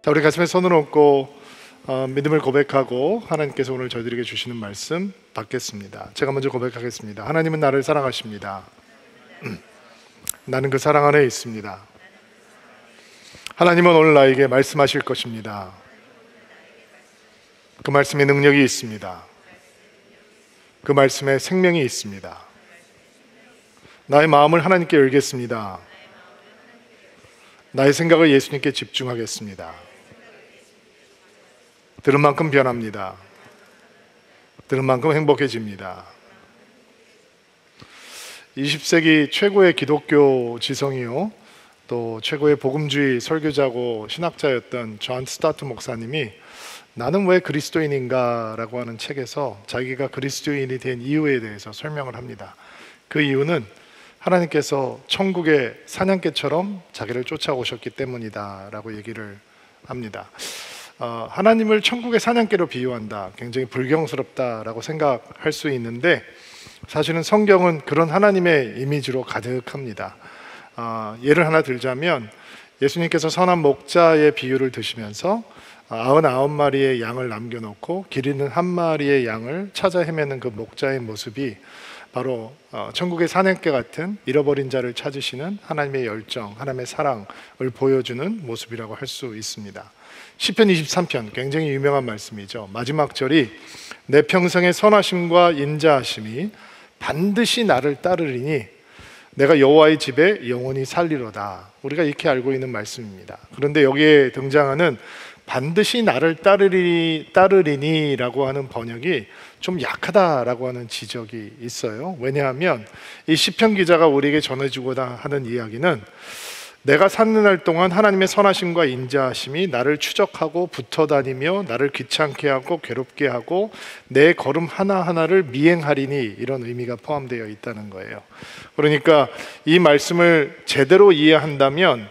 자, 우리 가슴에 손을 얹고 믿음을 고백하고 하나님께서 오늘 저희들에게 주시는 말씀 받겠습니다. 제가 먼저 고백하겠습니다. 하나님은 나를 사랑하십니다. 나는 그 사랑 안에 있습니다. 하나님은 오늘 나에게 말씀하실 것입니다. 그 말씀에 능력이 있습니다. 그 말씀에 생명이 있습니다. 나의 마음을 하나님께 열겠습니다. 나의 생각을 예수님께 집중하겠습니다. 들은 만큼 변합니다. 들은 만큼 행복해집니다. 20세기 최고의 기독교 지성이요, 또 최고의 복음주의 설교자고 신학자였던 존 스타트 목사님이 나는 왜 그리스도인인가 라고 하는 책에서 자기가 그리스도인이 된 이유에 대해서 설명을 합니다. 그 이유는 하나님께서 천국의 사냥개처럼 자기를 쫓아오셨기 때문이다 라고 얘기를 합니다. 하나님을 천국의 사냥개로 비유한다, 굉장히 불경스럽다라고 생각할 수 있는데 사실은 성경은 그런 하나님의 이미지로 가득합니다. 예를 하나 들자면 예수님께서 선한 목자의 비유를 드시면서 99마리의 양을 남겨놓고 길 잃는 한 마리의 양을 찾아 헤매는 그 목자의 모습이 바로 천국의 사냥개 같은 잃어버린 자를 찾으시는 하나님의 열정, 하나님의 사랑을 보여주는 모습이라고 할 수 있습니다. 시편 23편, 굉장히 유명한 말씀이죠. 마지막 절이 내 평생의 선하심과 인자하심이 반드시 나를 따르리니 내가 여호와의 집에 영원히 살리로다. 우리가 이렇게 알고 있는 말씀입니다. 그런데 여기에 등장하는 반드시 나를 따르리니 라고 하는 번역이 좀 약하다라고 하는 지적이 있어요. 왜냐하면 이 시편 기자가 우리에게 전해주고 하는 이야기는 내가 사는 날 동안 하나님의 선하심과 인자하심이 나를 추적하고 붙어다니며 나를 귀찮게 하고 괴롭게 하고 내 걸음 하나하나를 미행하리니, 이런 의미가 포함되어 있다는 거예요. 그러니까 이 말씀을 제대로 이해한다면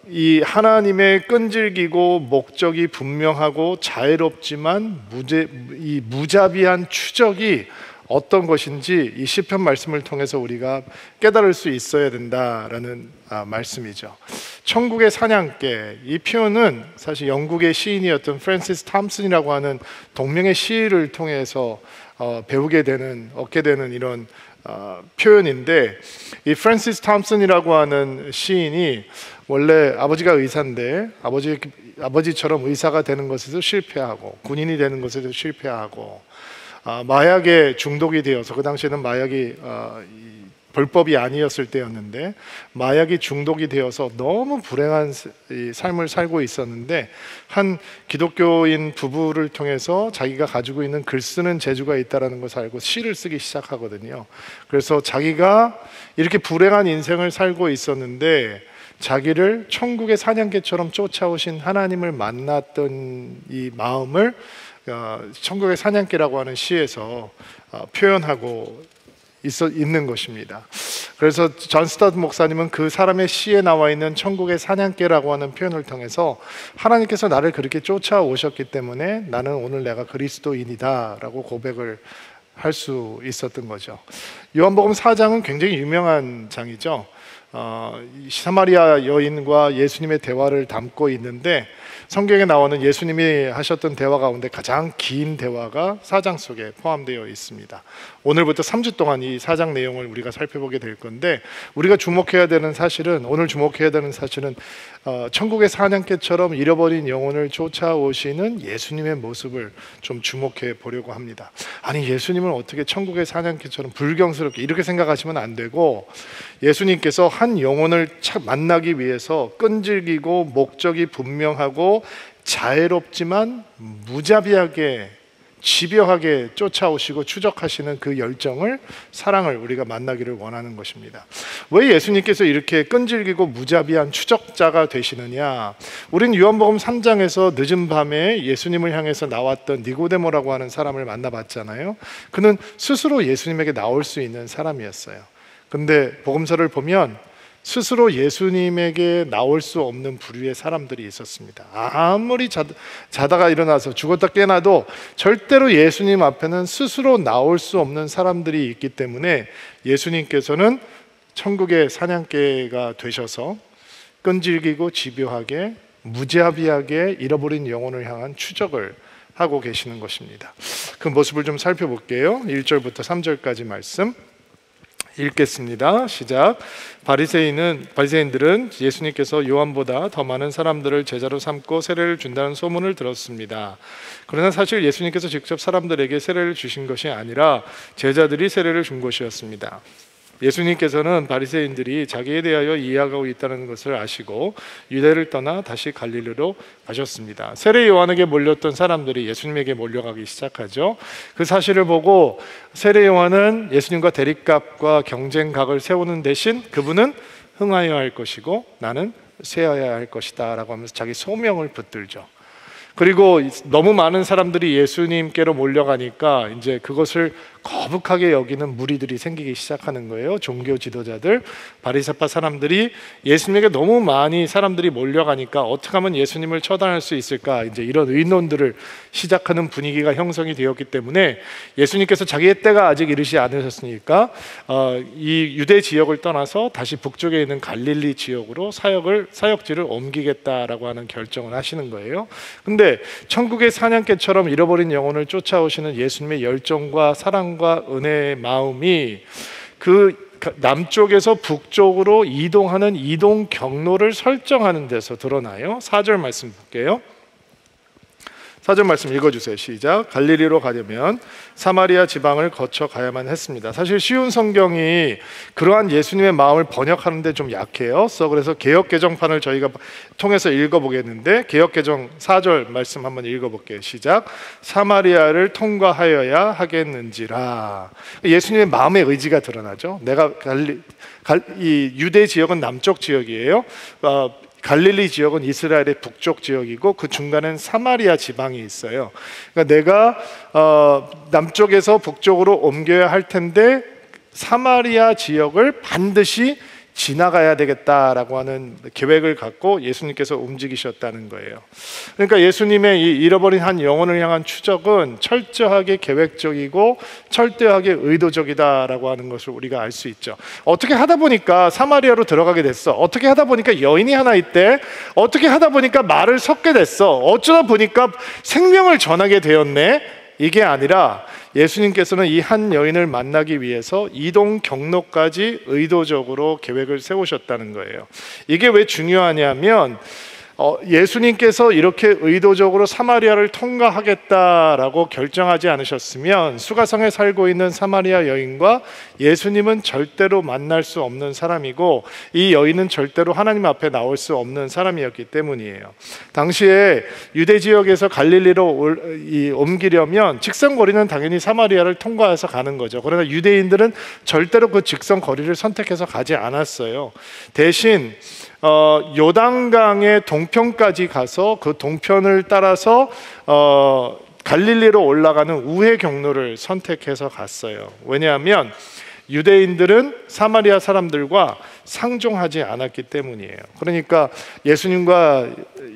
이 하나님의 끈질기고 목적이 분명하고 자애롭지만 이 무자비한 추적이 어떤 것인지 이 시편 말씀을 통해서 우리가 깨달을 수 있어야 된다라는 말씀이죠. 천국의 사냥개, 이 표현은 사실 영국의 시인이었던 프랜시스 탐슨이라고 하는 동명의 시를 통해서 얻게 되는 이런 표현인데, 이 프랜시스 탐슨이라고 하는 시인이 원래 아버지가 의사인데 아버지처럼 의사가 되는 것에도 실패하고 군인이 되는 것에도 실패하고 마약에 중독이 되어서, 그 당시에는 마약이 불법이 아니었을 때였는데 마약이 중독이 되어서 너무 불행한 삶을 살고 있었는데 한 기독교인 부부를 통해서 자기가 가지고 있는 글 쓰는 재주가 있다는 것을 알고 시를 쓰기 시작하거든요. 그래서 자기가 이렇게 불행한 인생을 살고 있었는데 자기를 천국의 사냥개처럼 쫓아오신 하나님을 만났던 이 마음을 천국의 사냥개라고 하는 시에서 표현하고 있는 것입니다. 그래서 존 스타트 목사님은 그 사람의 시에 나와 있는 천국의 사냥개라고 하는 표현을 통해서 하나님께서 나를 그렇게 쫓아오셨기 때문에 나는 오늘 내가 그리스도인이다 라고 고백을 할 수 있었던 거죠. 요한복음 4장은 굉장히 유명한 장이죠. 사마리아 여인과 예수님의 대화를 담고 있는데 성경에 나오는 예수님이 하셨던 대화 가운데 가장 긴 대화가 4장 속에 포함되어 있습니다. 오늘부터 3주 동안 이 4장 내용을 우리가 살펴보게 될 건데, 우리가 오늘 주목해야 되는 사실은 천국의 사냥개처럼 잃어버린 영혼을 쫓아오시는 예수님의 모습을 좀 주목해 보려고 합니다. 아니, 예수님을 어떻게 천국의 사냥개처럼 불경스럽게 이렇게 생각하시면 안 되고, 예수님께서 한 영혼을 만나기 위해서 끈질기고 목적이 분명하고 자애롭지만 무자비하게 집요하게 쫓아오시고 추적하시는 그 열정을, 사랑을 우리가 만나기를 원하는 것입니다. 왜 예수님께서 이렇게 끈질기고 무자비한 추적자가 되시느냐? 우린 요한복음 3장에서 늦은 밤에 예수님을 향해서 나왔던 니고데모라고 하는 사람을 만나봤잖아요. 그는 스스로 예수님에게 나올 수 있는 사람이었어요. 근데 복음서를 보면 스스로 예수님에게 나올 수 없는 부류의 사람들이 있었습니다. 아무리 자다가 일어나서 죽었다 깨나도 절대로 예수님 앞에는 스스로 나올 수 없는 사람들이 있기 때문에 예수님께서는 천국의 사냥개가 되셔서 끈질기고 집요하게 무자비하게 잃어버린 영혼을 향한 추적을 하고 계시는 것입니다. 그 모습을 좀 살펴볼게요. 1절부터 3절까지 말씀 읽겠습니다. 시작. 바리새인들은 예수님께서 요한보다 더 많은 사람들을 제자로 삼고 세례를 준다는 소문을 들었습니다. 그러나 사실 예수님께서 직접 사람들에게 세례를 주신 것이 아니라 제자들이 세례를 준 것이었습니다. 예수님께서는 바리새인들이 자기에 대하여 이해하고 있다는 것을 아시고 유대를 떠나 다시 갈릴리로 가셨습니다. 세례 요한에게 몰렸던 사람들이 예수님에게 몰려가기 시작하죠. 그 사실을 보고 세례 요한은 예수님과 대립각과 경쟁각을 세우는 대신 그분은 흥하여야 할 것이고 나는 쇠하여야 할 것이다 라고 하면서 자기 소명을 붙들죠. 그리고 너무 많은 사람들이 예수님께로 몰려가니까 이제 그것을 거북하게 여기는 무리들이 생기기 시작하는 거예요. 종교 지도자들, 바리새파 사람들이 예수님에게 너무 많이 사람들이 몰려가니까 어떻게 하면 예수님을 처단할 수 있을까, 이제 이런 의논들을 시작하는 분위기가 형성이 되었기 때문에 예수님께서 자기의 때가 아직 이르지 않으셨으니까 이 유대 지역을 떠나서 다시 북쪽에 있는 갈릴리 지역으로 사역지를 옮기겠다라고 하는 결정을 하시는 거예요. 근데 천국의 사냥개처럼 잃어버린 영혼을 쫓아오시는 예수님의 열정과 사랑과 은혜의 마음이 그 남쪽에서 북쪽으로 이동하는 이동 경로를 설정하는 데서 드러나요. 4절 말씀 볼게요. 4절 말씀 읽어주세요. 시작. 갈릴리로 가려면 사마리아 지방을 거쳐 가야만 했습니다. 사실 쉬운 성경이 그러한 예수님의 마음을 번역하는데 좀 약해요. 그래서 개역개정판을 저희가 통해서 읽어보겠는데 개역개정 4절 말씀 한번 읽어볼게요. 시작. 사마리아를 통과하여야 하겠는지라. 예수님의 마음의 의지가 드러나죠. 내가 이 유대 지역은 남쪽 지역이에요. 갈릴리 지역은 이스라엘의 북쪽 지역이고 그 중간엔 사마리아 지방이 있어요. 그러니까 내가 남쪽에서 북쪽으로 옮겨야 할 텐데 사마리아 지역을 반드시 지나가야 되겠다라고 하는 계획을 갖고 예수님께서 움직이셨다는 거예요. 그러니까 예수님의 이 잃어버린 한 영혼을 향한 추적은 철저하게 계획적이고 철저하게 의도적이다라고 하는 것을 우리가 알 수 있죠. 어떻게 하다 보니까 사마리아로 들어가게 됐어. 어떻게 하다 보니까 여인이 하나 있대. 어떻게 하다 보니까 말을 섞게 됐어. 어쩌다 보니까 생명을 전하게 되었네. 이게 아니라 예수님께서는 이 한 여인을 만나기 위해서 이동 경로까지 의도적으로 계획을 세우셨다는 거예요. 이게 왜 중요하냐면 예수님께서 이렇게 의도적으로 사마리아를 통과하겠다라고 결정하지 않으셨으면 수가성에 살고 있는 사마리아 여인과 예수님은 절대로 만날 수 없는 사람이고 이 여인은 절대로 하나님 앞에 나올 수 없는 사람이었기 때문이에요. 당시에 유대 지역에서 갈릴리로 옮기려면 직선 거리는 당연히 사마리아를 통과해서 가는 거죠. 그러나 유대인들은 절대로 그 직선 거리를 선택해서 가지 않았어요. 대신 요단강의 동편까지 가서 그 동편을 따라서 갈릴리로 올라가는 우회 경로를 선택해서 갔어요. 왜냐하면 유대인들은 사마리아 사람들과 상종하지 않았기 때문이에요. 그러니까 예수님과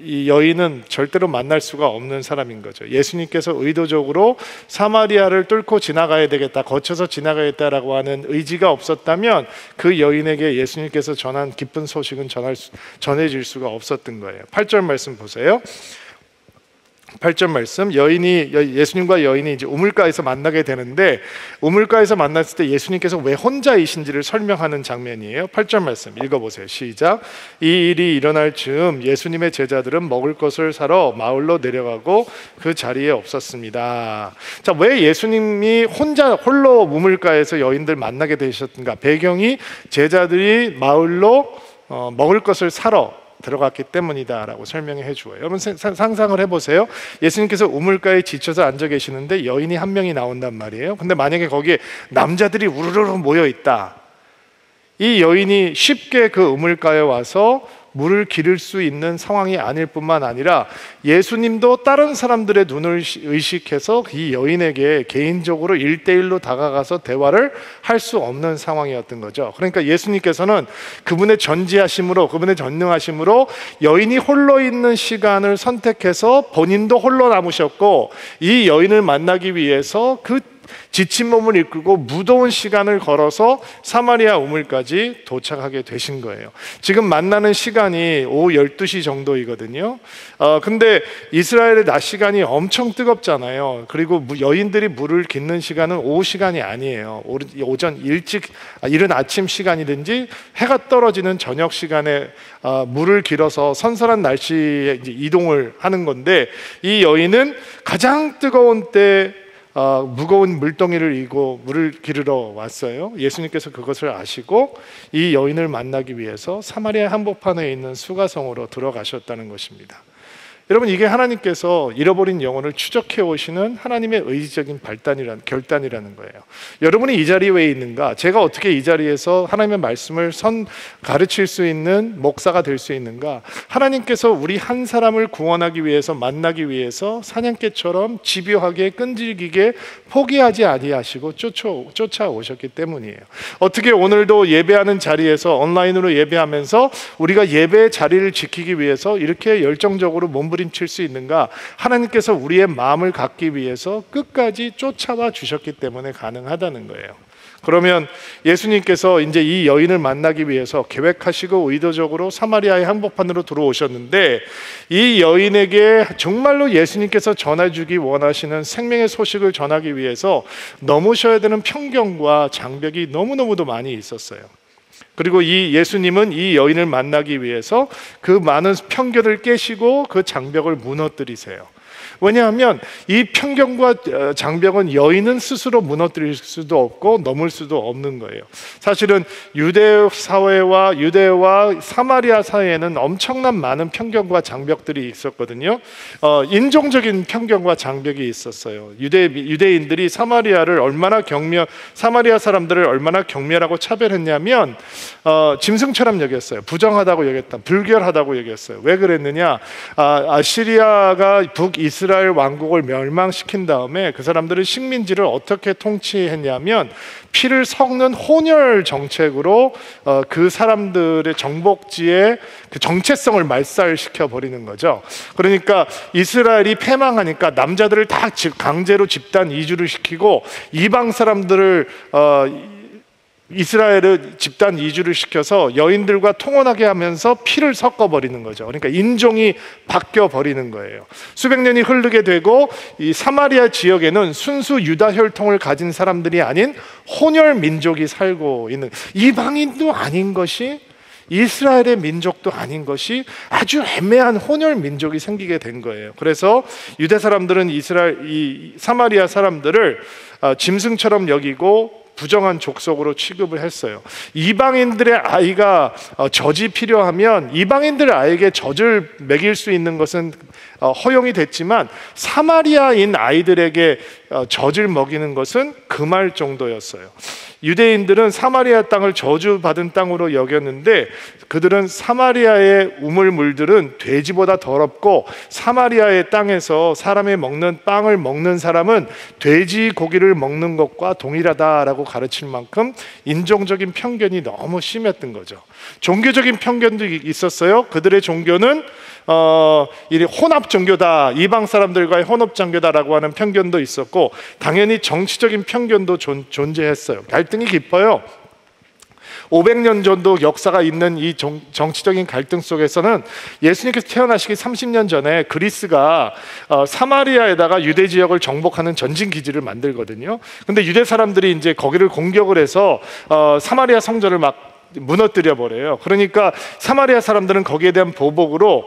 이 여인은 절대로 만날 수가 없는 사람인 거죠. 예수님께서 의도적으로 사마리아를 뚫고 지나가야 되겠다, 거쳐서 지나가겠다라고 하는 의지가 없었다면 그 여인에게 예수님께서 전한 기쁜 소식은 전해질 수가 없었던 거예요. 8절 말씀 보세요. 8절 말씀, 예수님과 여인이 이제 우물가에서 만나게 되는데 우물가에서 만났을 때 예수님께서 왜 혼자이신지를 설명하는 장면이에요. 8절 말씀 읽어보세요. 시작. 이 일이 일어날 즈음 예수님의 제자들은 먹을 것을 사러 마을로 내려가고 그 자리에 없었습니다. 자, 왜 예수님이 홀로 우물가에서 여인들 만나게 되셨던가? 배경이 제자들이 마을로 먹을 것을 사러 들어갔기 때문이다라고 설명해 주어요. 여러분 상상을 해보세요. 예수님께서 우물가에 지쳐서 앉아 계시는데 여인이 한 명이 나온단 말이에요. 근데 만약에 거기에 남자들이 우르르 모여 있다. 이 여인이 쉽게 그 우물가에 와서 물을 기를 수 있는 상황이 아닐 뿐만 아니라 예수님도 다른 사람들의 눈을 의식해서 이 여인에게 개인적으로 1대1로 다가가서 대화를 할 수 없는 상황이었던 거죠. 그러니까 예수님께서는 그분의 전지하심으로, 그분의 전능하심으로 여인이 홀로 있는 시간을 선택해서 본인도 홀로 남으셨고 이 여인을 만나기 위해서 그 지친 몸을 이끌고 무더운 시간을 걸어서 사마리아 우물까지 도착하게 되신 거예요. 지금 만나는 시간이 오후 12시 정도이거든요. 근데 이스라엘의 낮 시간이 엄청 뜨겁잖아요. 그리고 여인들이 물을 깃는 시간은 오후 시간이 아니에요. 오전 일찍, 이른 아침 시간이든지 해가 떨어지는 저녁 시간에 물을 길어서 선선한 날씨에 이제 이동을 하는 건데, 이 여인은 가장 뜨거운 때 무거운 물동이를 이고 물을 기르러 왔어요. 예수님께서 그것을 아시고 이 여인을 만나기 위해서 사마리아 한복판에 있는 수가성으로 들어가셨다는 것입니다. 여러분, 이게 하나님께서 잃어버린 영혼을 추적해 오시는 하나님의 의지적인 결단이라는 거예요. 여러분이 이 자리에 왜 있는가? 제가 어떻게 이 자리에서 하나님의 말씀을 가르칠 수 있는 목사가 될 수 있는가? 하나님께서 우리 한 사람을 구원하기 위해서, 만나기 위해서 사냥개처럼 집요하게 끈질기게 포기하지 아니하시고 쫓아오셨기 때문이에요. 어떻게 오늘도 예배하는 자리에서, 온라인으로 예배하면서 우리가 예배의 자리를 지키기 위해서 이렇게 열정적으로 몸부림칠 수 있는가? 하나님께서 우리의 마음을 갖기 위해서 끝까지 쫓아와 주셨기 때문에 가능하다는 거예요. 그러면 예수님께서 이제 이 여인을 만나기 위해서 계획하시고 의도적으로 사마리아의 한복판으로 들어오셨는데, 이 여인에게 정말로 예수님께서 전해주기 원하시는 생명의 소식을 전하기 위해서 넘으셔야 되는 편견과 장벽이 너무너무도 많이 있었어요. 그리고 이 예수님은 이 여인을 만나기 위해서 그 많은 편견을 깨시고 그 장벽을 무너뜨리세요. 왜냐하면 이 편견과 장벽은 여인은 스스로 무너뜨릴 수도 없고 넘을 수도 없는 거예요. 사실은 유대 사회와 사마리아 사이에는 엄청난 많은 편견과 장벽들이 있었거든요. 인종적인 편견과 장벽이 있었어요. 유대인들이 사마리아 사람들을 얼마나 경멸하고 차별했냐면 짐승처럼 여겼어요. 부정하다고 여겼다, 불결하다고 여겼어요. 왜 그랬느냐? 아시리아가 북이스라엘 왕국을 멸망시킨 다음에 그 사람들은 식민지를 어떻게 통치했냐면 피를 섞는 혼혈 정책으로 그 사람들의 정복지의 그 정체성을 말살시켜 버리는 거죠. 그러니까 이스라엘이 패망하니까 남자들을 다 강제로 집단 이주를 시키고 이방 사람들을 이스라엘을 집단 이주를 시켜서 여인들과 통혼하게 하면서 피를 섞어버리는 거죠. 그러니까 인종이 바뀌어버리는 거예요. 수백 년이 흐르게 되고 이 사마리아 지역에는 순수 유다 혈통을 가진 사람들이 아닌 혼혈 민족이 살고 있는, 이방인도 아닌 것이 이스라엘의 민족도 아닌 것이 아주 애매한 혼혈 민족이 생기게 된 거예요. 그래서 유대 사람들은 이 사마리아 사람들을 짐승처럼 여기고 부정한 족속으로 취급을 했어요. 이방인들의 아이가 젖이 필요하면 이방인들의 아이에게 젖을 먹일 수 있는 것은 허용이 됐지만 사마리아인 아이들에게 젖을 먹이는 것은 금할 정도였어요. 유대인들은 사마리아 땅을 저주받은 땅으로 여겼는데, 그들은 사마리아의 우물물들은 돼지보다 더럽고 사마리아의 땅에서 사람이 먹는 빵을 먹는 사람은 돼지 고기를 먹는 것과 동일하다라고 가르칠 만큼 인종적인 편견이 너무 심했던 거죠. 종교적인 편견도 있었어요. 그들의 종교는 혼합 종교다, 이방 사람들과의 혼합 종교다라고 하는 편견도 있었고, 당연히 정치적인 편견도 존재했어요. 갈등이 깊어요. 500년 정도 역사가 있는 이 정치적인 갈등 속에서는 예수님께서 태어나시기 30년 전에 그리스가 사마리아에다가 유대 지역을 정복하는 전진 기지를 만들거든요. 근데 유대 사람들이 이제 거기를 공격을 해서 사마리아 성전을 막 무너뜨려 버려요. 그러니까 사마리아 사람들은 거기에 대한 보복으로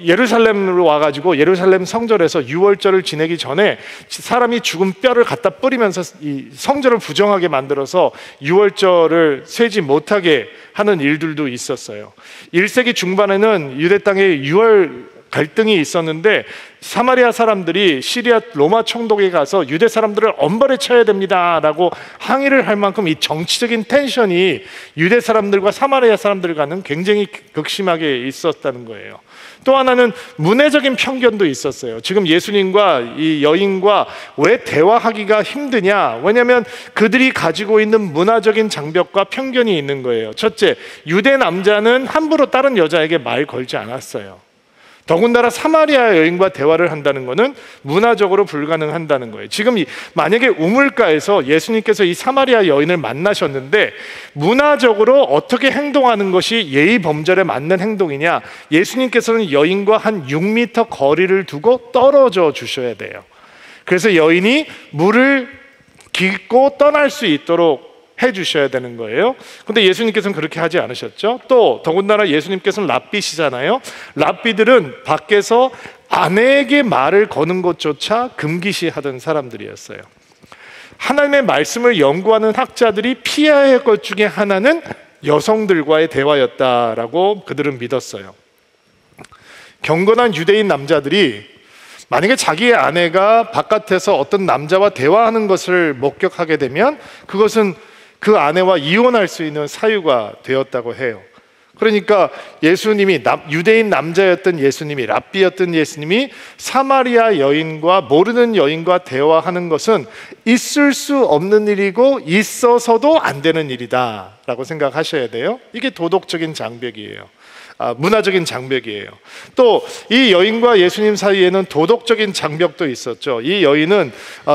예루살렘으로 와가지고 예루살렘 성전에서 유월절을 지내기 전에 사람이 죽은 뼈를 갖다 뿌리면서 이 성전을 부정하게 만들어서 유월절을 세지 못하게 하는 일들도 있었어요. 1세기 중반에는 유대 땅에 유월 갈등이 있었는데 사마리아 사람들이 시리아 로마 총독에 가서 유대 사람들을 엄벌에 쳐야 됩니다라고 항의를 할 만큼 이 정치적인 텐션이 유대 사람들과 사마리아 사람들 간은 굉장히 극심하게 있었다는 거예요. 또 하나는 문화적인 편견도 있었어요. 지금 예수님과 이 여인과 왜 대화하기가 힘드냐? 왜냐하면 그들이 가지고 있는 문화적인 장벽과 편견이 있는 거예요. 첫째, 유대 남자는 함부로 다른 여자에게 말 걸지 않았어요. 더군다나 사마리아 여인과 대화를 한다는 것은 문화적으로 불가능한다는 거예요. 지금 만약에 우물가에서 예수님께서 이 사마리아 여인을 만나셨는데 문화적으로 어떻게 행동하는 것이 예의 범절에 맞는 행동이냐, 예수님께서는 여인과 한 6m 거리를 두고 떨어져 주셔야 돼요. 그래서 여인이 물을 깃고 떠날 수 있도록 해주셔야 되는 거예요. 근데 예수님께서는 그렇게 하지 않으셨죠. 또 더군다나 예수님께서는 랍비시잖아요. 랍비들은 밖에서 아내에게 말을 거는 것조차 금기시하던 사람들이었어요. 하나님의 말씀을 연구하는 학자들이 피해야 할 것 중에 하나는 여성들과의 대화였다라고 그들은 믿었어요. 경건한 유대인 남자들이 만약에 자기의 아내가 바깥에서 어떤 남자와 대화하는 것을 목격하게 되면 그것은 그 아내와 이혼할 수 있는 사유가 되었다고 해요. 그러니까 예수님이 유대인 남자였던 예수님이, 랍비였던 예수님이 사마리아 여인과, 모르는 여인과 대화하는 것은 있을 수 없는 일이고 있어서도 안 되는 일이다 라고 생각하셔야 돼요. 이게 도덕적인 장벽이에요. 문화적인 장벽이에요. 또 이 여인과 예수님 사이에는 도덕적인 장벽도 있었죠. 이 여인은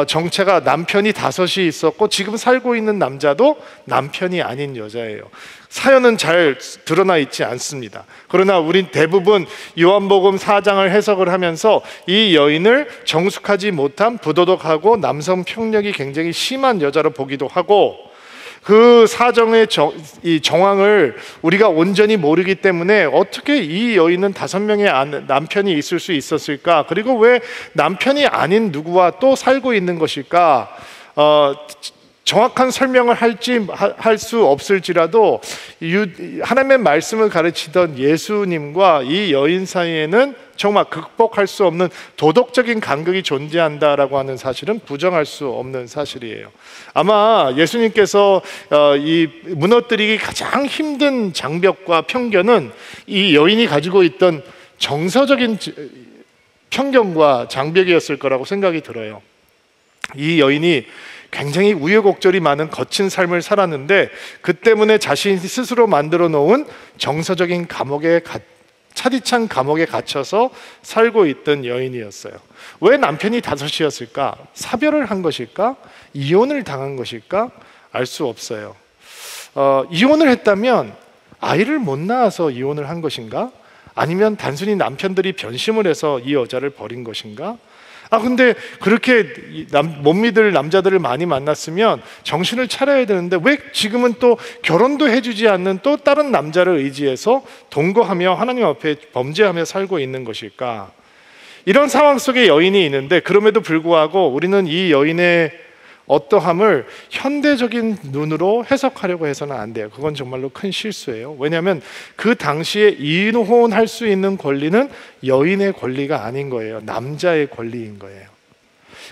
정체가 남편이 5이 있었고 지금 살고 있는 남자도 남편이 아닌 여자예요. 사연은 잘 드러나 있지 않습니다. 그러나 우린 대부분 요한복음 4장을 해석을 하면서 이 여인을 정숙하지 못한 부도덕하고 남성 폭력이 굉장히 심한 여자로 보기도 하고, 그 사정의 이 정황을 우리가 온전히 모르기 때문에 어떻게 이 여인은 5명의 남편이 있을 수 있었을까? 그리고 왜 남편이 아닌 누구와 또 살고 있는 것일까? 정확한 설명을 할 수 없을지라도 하나님의 말씀을 가르치던 예수님과 이 여인 사이에는 정말 극복할 수 없는 도덕적인 간극이 존재한다라고 하는 사실은 부정할 수 없는 사실이에요. 아마 예수님께서 이 무너뜨리기 가장 힘든 장벽과 편견은 이 여인이 가지고 있던 정서적인 편견과 장벽이었을 거라고 생각이 들어요. 이 여인이 굉장히 우여곡절이 많은 거친 삶을 살았는데 그 때문에 자신 스스로 만들어 놓은 정서적인 차디찬 감옥에 갇혀서 살고 있던 여인이었어요. 왜 남편이 5이었을까? 사별을 한 것일까? 이혼을 당한 것일까? 알 수 없어요. 이혼을 했다면 아이를 못 낳아서 이혼을 한 것인가? 아니면 단순히 남편들이 변심을 해서 이 여자를 버린 것인가? 근데 그렇게 못 믿을 남자들을 많이 만났으면 정신을 차려야 되는데 왜 지금은 또 결혼도 해주지 않는 또 다른 남자를 의지해서 동거하며 하나님 앞에 범죄하며 살고 있는 것일까? 이런 상황 속에 여인이 있는데 그럼에도 불구하고 우리는 이 여인의 어떠함을 현대적인 눈으로 해석하려고 해서는 안 돼요. 그건 정말로 큰 실수예요. 왜냐하면 그 당시에 이혼할 수 있는 권리는 여인의 권리가 아닌 거예요. 남자의 권리인 거예요.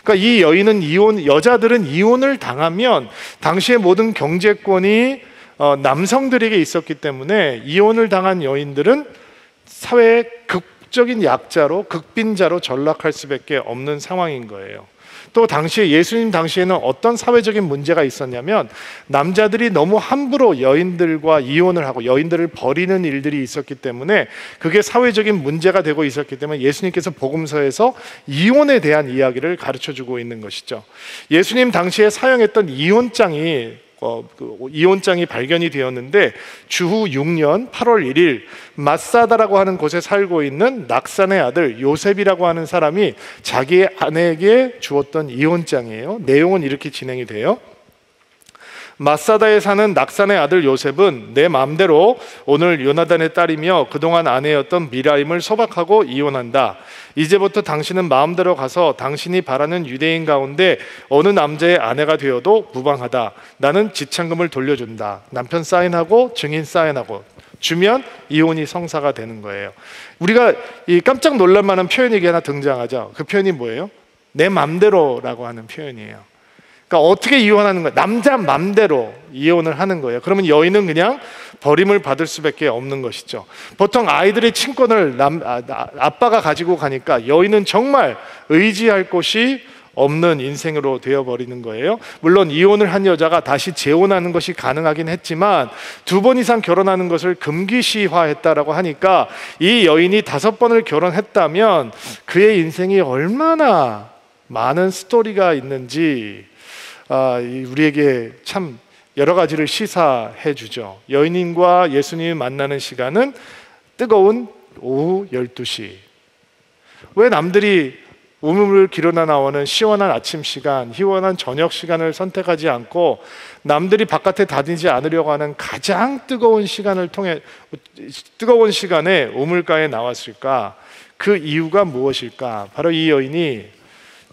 그러니까 이 여인은 여자들은 이혼을 당하면 당시의 모든 경제권이 남성들에게 있었기 때문에 이혼을 당한 여인들은 사회의 극적인 약자로, 극빈자로 전락할 수밖에 없는 상황인 거예요. 또 당시에 예수님 당시에는 어떤 사회적인 문제가 있었냐면 남자들이 너무 함부로 여인들과 이혼을 하고 여인들을 버리는 일들이 있었기 때문에 그게 사회적인 문제가 되고 있었기 때문에 예수님께서 복음서에서 이혼에 대한 이야기를 가르쳐주고 있는 것이죠. 예수님 당시에 사용했던 이혼장이 발견이 되었는데 주후 6년 8월 1일 마사다라고 하는 곳에 살고 있는 낙산의 아들 요셉이라고 하는 사람이 자기의 아내에게 주었던 이혼장이에요. 내용은 이렇게 진행이 돼요. 마사다에 사는 낙산의 아들 요셉은 내 마음대로 오늘 요나단의 딸이며 그동안 아내였던 미라임을 소박하고 이혼한다. 이제부터 당신은 마음대로 가서 당신이 바라는 유대인 가운데 어느 남자의 아내가 되어도 무방하다. 나는 지참금을 돌려준다. 남편 사인하고 증인 사인하고 주면 이혼이 성사가 되는 거예요. 우리가 이 깜짝 놀랄 만한 표현이 하나 등장하죠. 그 표현이 뭐예요? 내 맘대로라고 하는 표현이에요. 그러니까 어떻게 이혼하는 거예요? 남자 맘대로 이혼을 하는 거예요. 그러면 여인은 그냥 버림을 받을 수밖에 없는 것이죠. 보통 아이들의 친권을 아빠가 가지고 가니까 여인은 정말 의지할 곳이 없는 인생으로 되어버리는 거예요. 물론 이혼을 한 여자가 다시 재혼하는 것이 가능하긴 했지만 2번 이상 결혼하는 것을 금기시화했다라고 하니까 이 여인이 5번을 결혼했다면 그의 인생이 얼마나 많은 스토리가 있는지 우리에게 참 여러 가지를 시사해 주죠. 여인과 예수님이 만나는 시간은 뜨거운 오후 12시. 왜 남들이 우물을 기르나 나오는 시원한 아침 시간, 시원한 저녁 시간을 선택하지 않고 남들이 바깥에 다니지 않으려고 하는 가장 뜨거운 시간에 우물가에 나왔을까? 그 이유가 무엇일까? 바로 이 여인이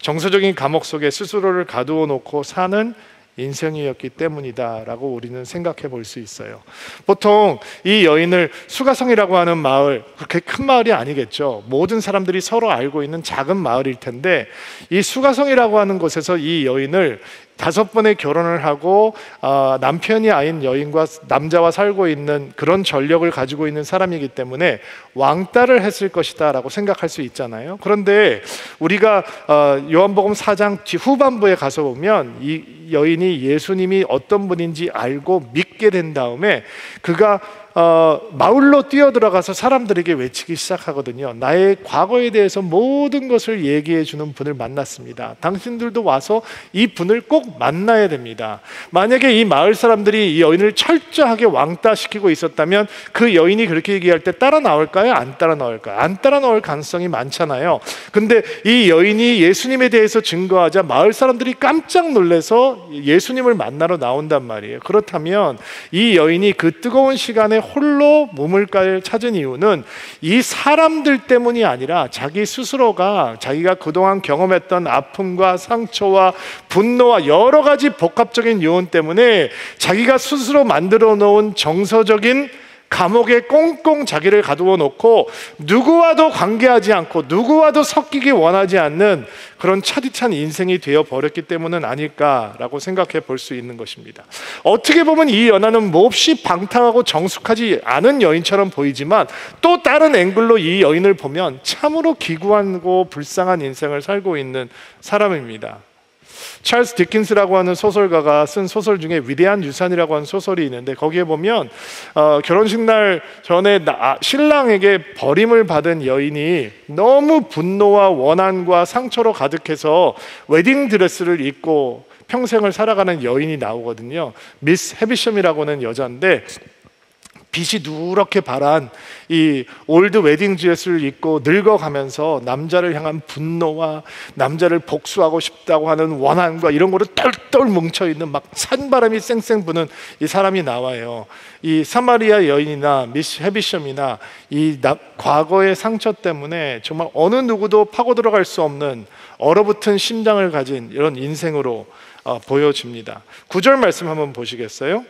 정서적인 감옥 속에 스스로를 가두어 놓고 사는 인생이었기 때문이다라고 우리는 생각해 볼 수 있어요. 보통 이 여인을 수가성이라고 하는 마을, 그렇게 큰 마을이 아니겠죠. 모든 사람들이 서로 알고 있는 작은 마을일 텐데 이 수가성이라고 하는 곳에서 이 여인을 5번의 결혼을 하고 남편이 아닌 여인과 남자와 살고 있는 그런 전력을 가지고 있는 사람이기 때문에 왕따를 했을 것이다 라고 생각할 수 있잖아요. 그런데 우리가 요한복음 4장 후반부에 가서 보면 이 여인이 예수님이 어떤 분인지 알고 믿게 된 다음에 그가 마을로 뛰어들어가서 사람들에게 외치기 시작하거든요. 나의 과거에 대해서 모든 것을 얘기해 주는 분을 만났습니다. 당신들도 와서 이 분을 꼭 만나야 됩니다. 만약에 이 마을 사람들이 이 여인을 철저하게 왕따시키고 있었다면 그 여인이 그렇게 얘기할 때 따라 나올까요? 안 따라 나올까요? 안 따라 나올 가능성이 많잖아요. 근데 이 여인이 예수님에 대해서 증거하자 마을 사람들이 깜짝 놀라서 예수님을 만나러 나온단 말이에요. 그렇다면 이 여인이 그 뜨거운 시간에 홀로 우물가를 찾은 이유는 이 사람들 때문이 아니라 자기 스스로가 자기가 그동안 경험했던 아픔과 상처와 분노와 여러 가지 복합적인 요인 때문에 자기가 스스로 만들어 놓은 정서적인 감옥에 꽁꽁 자기를 가두어 놓고 누구와도 관계하지 않고 누구와도 섞이기 원하지 않는 그런 차디찬 인생이 되어 버렸기 때문은 아닐까라고 생각해 볼 수 있는 것입니다. 어떻게 보면 이 연하는 몹시 방탕하고 정숙하지 않은 여인처럼 보이지만 또 다른 앵글로 이 여인을 보면 참으로 기구하고 불쌍한 인생을 살고 있는 사람입니다. 찰스 디킨스라고 하는 소설가가 쓴 소설 중에 위대한 유산이라고 하는 소설이 있는데 거기에 보면 결혼식 날 전에 신랑에게 버림을 받은 여인이 너무 분노와 원한과 상처로 가득해서 웨딩드레스를 입고 평생을 살아가는 여인이 나오거든요. 미스 헤비섬이라고 하는 여자인데 빛이 누렇게 바란 이 올드 웨딩 드레스를 입고 늙어가면서 남자를 향한 분노와 남자를 복수하고 싶다고 하는 원한과 이런 거를 똘똘 뭉쳐있는 막 산바람이 쌩쌩 부는 이 사람이 나와요. 이 사마리아 여인이나 미스 헤비섬이나 이 과거의 상처 때문에 정말 어느 누구도 파고 들어갈 수 없는 얼어붙은 심장을 가진 이런 인생으로 보여집니다. 9절 말씀 한번 보시겠어요?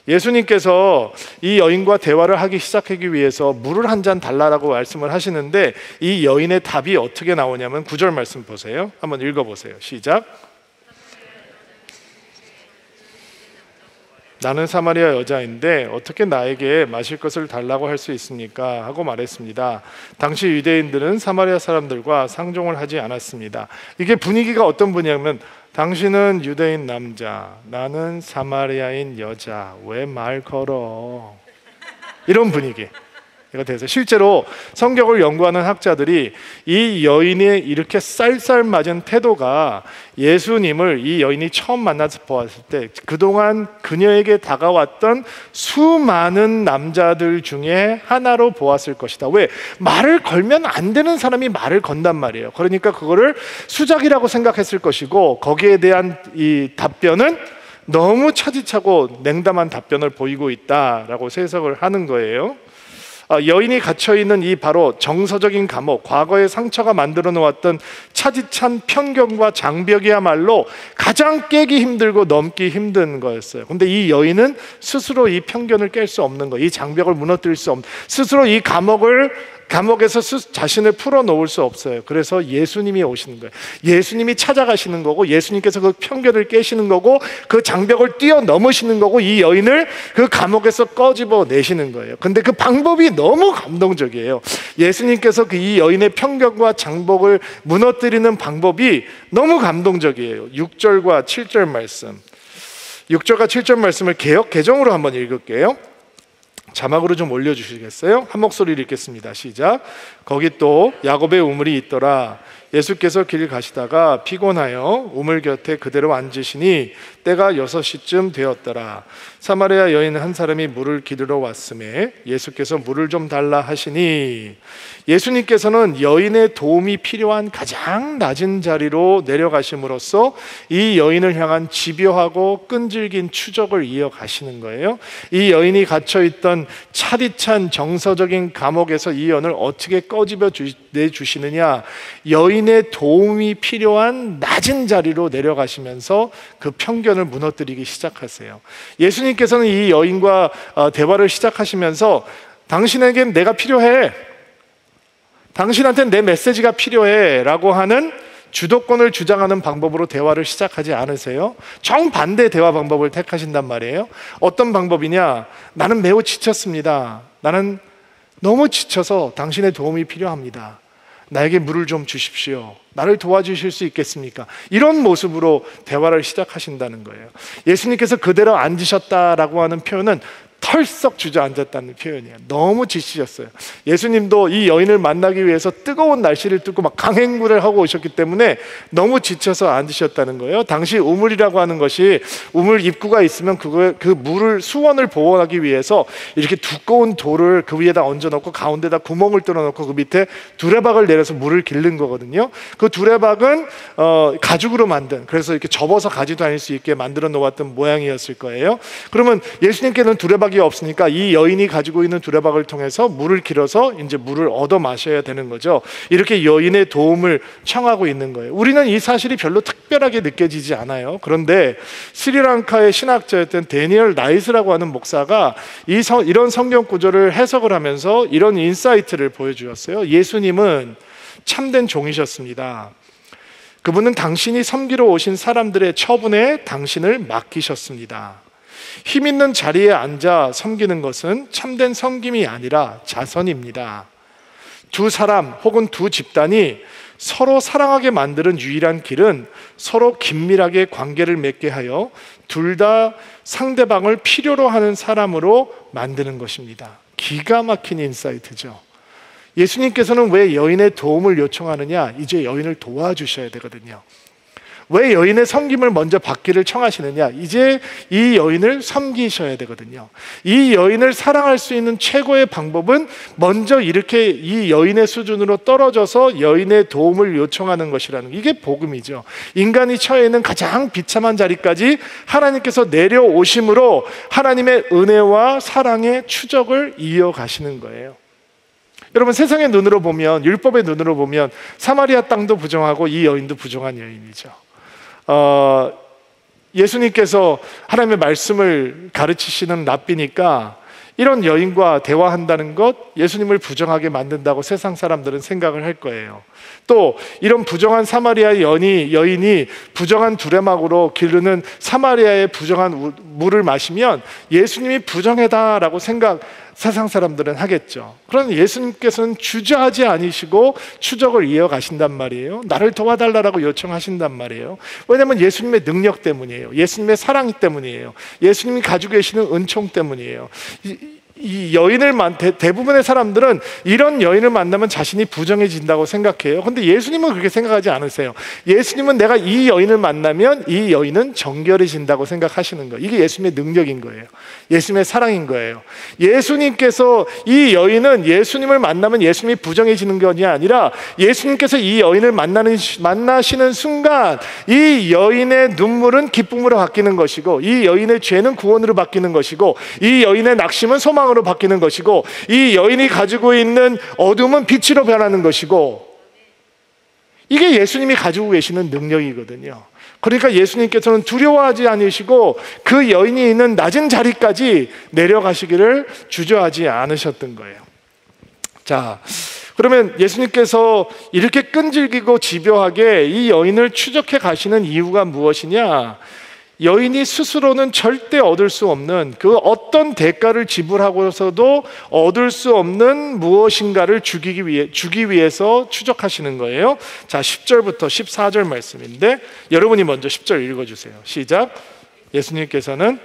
예수님께서 이 여인과 대화를 하기 시작하기 위해서 물을 한 잔 달라고 말씀을 하시는데 이 여인의 답이 어떻게 나오냐면 9절 말씀 보세요. 한번 읽어보세요. 시작. 나는 사마리아 여자인데 어떻게 나에게 마실 것을 달라고 할 수 있습니까? 하고 말했습니다. 당시 유대인들은 사마리아 사람들과 상종을 하지 않았습니다. 이게 분위기가 어떤 분위기냐면 당신은 유대인 남자, 나는 사마리아인 여자, 왜 말 걸어? 이런 분위기. 이거 돼서 실제로 성경을 연구하는 학자들이 이 여인의 이렇게 쌀쌀맞은 태도가 예수님을 이 여인이 처음 만나서 보았을 때 그동안 그녀에게 다가왔던 수많은 남자들 중에 하나로 보았을 것이다. 왜? 말을 걸면 안 되는 사람이 말을 건단 말이에요. 그러니까 그거를 수작이라고 생각했을 것이고 거기에 대한 이 답변은 너무 차디차고 냉담한 답변을 보이고 있다라고 해석을 하는 거예요. 여인이 갇혀있는 이 바로 정서적인 감옥, 과거의 상처가 만들어 놓았던 차디찬 편견과 장벽이야말로 가장 깨기 힘들고 넘기 힘든 거였어요. 근데 이 여인은 스스로 이 편견을 깰 수 없는 거예요. 이 장벽을 무너뜨릴 수 없는, 스스로 이 감옥을 감옥에서 자신을 풀어놓을 수 없어요. 그래서 예수님이 오시는 거예요. 예수님이 찾아가시는 거고, 예수님께서 그 편견을 깨시는 거고, 그 장벽을 뛰어넘으시는 거고, 이 여인을 그 감옥에서 꺼집어 내시는 거예요. 근데 그 방법이 너무 감동적이에요. 예수님께서 그 이 여인의 편견과 장벽을 무너뜨리는 방법이 너무 감동적이에요. 6절과 7절 말씀, 6절과 7절 말씀을 개역 개정으로 한번 읽을게요. 자막으로 좀 올려주시겠어요? 한 목소리를 읽겠습니다. 시작. 거기 또 야곱의 우물이 있더라. 예수께서 길 가시다가 피곤하여 우물 곁에 그대로 앉으시니 때가 6시쯤 되었더라. 사마리아 여인 한 사람이 물을 기르러 왔음에 예수께서 물을 좀 달라 하시니, 예수님께서는 여인의 도움이 필요한 가장 낮은 자리로 내려가심으로써 이 여인을 향한 집요하고 끈질긴 추적을 이어가시는 거예요. 이 여인이 갇혀있던 차디찬 정서적인 감옥에서 이 여인을 어떻게 꺼집어 내주시느냐, 여인의 도움이 필요한 낮은 자리로 내려가시면서 그 편견을 무너뜨리기 시작하세요. 예수님께서는 이 여인과 대화를 시작하시면서 당신에겐 내가 필요해, 당신한테는 내 메시지가 필요해 라고 하는 주도권을 주장하는 방법으로 대화를 시작하지 않으세요. 정반대 대화 방법을 택하신단 말이에요. 어떤 방법이냐, 나는 매우 지쳤습니다. 나는 너무 지쳐서 당신의 도움이 필요합니다. 나에게 물을 좀 주십시오. 나를 도와주실 수 있겠습니까? 이런 모습으로 대화를 시작하신다는 거예요. 예수님께서 그대로 앉으셨다라고 하는 표현은 털썩 주저앉았다는 표현이에요. 너무 지치셨어요. 예수님도 이 여인을 만나기 위해서 뜨거운 날씨를 뚫고 막 강행군을 하고 오셨기 때문에 너무 지쳐서 앉으셨다는 거예요. 당시 우물이라고 하는 것이, 우물 입구가 있으면 그 물을, 수원을 보호하기 위해서 이렇게 두꺼운 돌을 그 위에다 얹어놓고 가운데다 구멍을 뚫어놓고 그 밑에 두레박을 내려서 물을 기른 거거든요. 그 두레박은 가죽으로 만든, 그래서 이렇게 접어서 가지고 다닐 수 있게 만들어 놓았던 모양이었을 거예요. 그러면 예수님께는 두레박이 없으니까 이 여인이 가지고 있는 두레박을 통해서 물을 길어서 이제 물을 얻어 마셔야 되는 거죠. 이렇게 여인의 도움을 청하고 있는 거예요. 우리는 이 사실이 별로 특별하게 느껴지지 않아요. 그런데 스리랑카의 신학자였던 데니얼 나이스라고 하는 목사가 이런 성경 구절을 해석을 하면서 이런 인사이트를 보여주었어요. 예수님은 참된 종이셨습니다. 그분은 당신이 섬기러 오신 사람들의 처분에 당신을 맡기셨습니다. 힘 있는 자리에 앉아 섬기는 것은 참된 섬김이 아니라 자선입니다. 두 사람 혹은 두 집단이 서로 사랑하게 만드는 유일한 길은 서로 긴밀하게 관계를 맺게 하여 둘 다 상대방을 필요로 하는 사람으로 만드는 것입니다. 기가 막힌 인사이트죠. 예수님께서는 왜 여인의 도움을 요청하느냐? 이제 여인을 도와주셔야 되거든요. 왜 여인의 섬김을 먼저 받기를 청하시느냐? 이제 이 여인을 섬기셔야 되거든요. 이 여인을 사랑할 수 있는 최고의 방법은 먼저 이렇게 이 여인의 수준으로 떨어져서 여인의 도움을 요청하는 것이라는, 이게 복음이죠. 인간이 처해 있는 가장 비참한 자리까지 하나님께서 내려오심으로 하나님의 은혜와 사랑의 추적을 이어가시는 거예요. 여러분, 세상의 눈으로 보면, 율법의 눈으로 보면 사마리아 땅도 부정하고 이 여인도 부정한 여인이죠. 예수님께서 하나님의 말씀을 가르치시는 랍비니까 이런 여인과 대화한다는 것, 예수님을 부정하게 만든다고 세상 사람들은 생각을 할 거예요. 또 이런 부정한 사마리아 여인이 부정한 두레막으로 기르는 사마리아의 부정한 물을 마시면 예수님이 부정하다라고 세상 사람들은 하겠죠. 그러나 예수님께서는 주저하지 않으시고 추적을 이어가신단 말이에요. 나를 도와달라고 요청하신단 말이에요. 왜냐하면 예수님의 능력 때문이에요. 예수님의 사랑 때문이에요. 예수님이 가지고 계시는 은총 때문이에요. 이 여인을 대부분의 사람들은 이런 여인을 만나면 자신이 부정해진다고 생각해요. 근데 예수님은 그렇게 생각하지 않으세요. 예수님은 내가 이 여인을 만나면 이 여인은 정결해진다고 생각하시는 거예요. 이게 예수님의 능력인 거예요. 예수님의 사랑인 거예요. 예수님께서 이 여인은 예수님을 만나면 예수님이 부정해지는 것이 아니라 예수님께서 이 여인을 만나시는 순간 이 여인의 눈물은 기쁨으로 바뀌는 것이고, 이 여인의 죄는 구원으로 바뀌는 것이고, 이 여인의 낙심은 소망 으로 바뀌는 것이고, 이 여인이 가지고 있는 어둠은 빛으로 변하는 것이고, 이게 예수님이 가지고 계시는 능력이거든요. 그러니까 예수님께서는 두려워하지 않으시고 그 여인이 있는 낮은 자리까지 내려가시기를 주저하지 않으셨던 거예요. 자, 그러면 예수님께서 이렇게 끈질기고 집요하게 이 여인을 추적해 가시는 이유가 무엇이냐? 여인이 스스로는 절대 얻을 수 없는 그 어떤 대가를 지불하고서도 얻을 수 없는 무엇인가를 주기 위해서 추적하시는 거예요. 자, 10절부터 14절 말씀인데 여러분이 먼저 10절 읽어주세요. 시작. 예수님께서는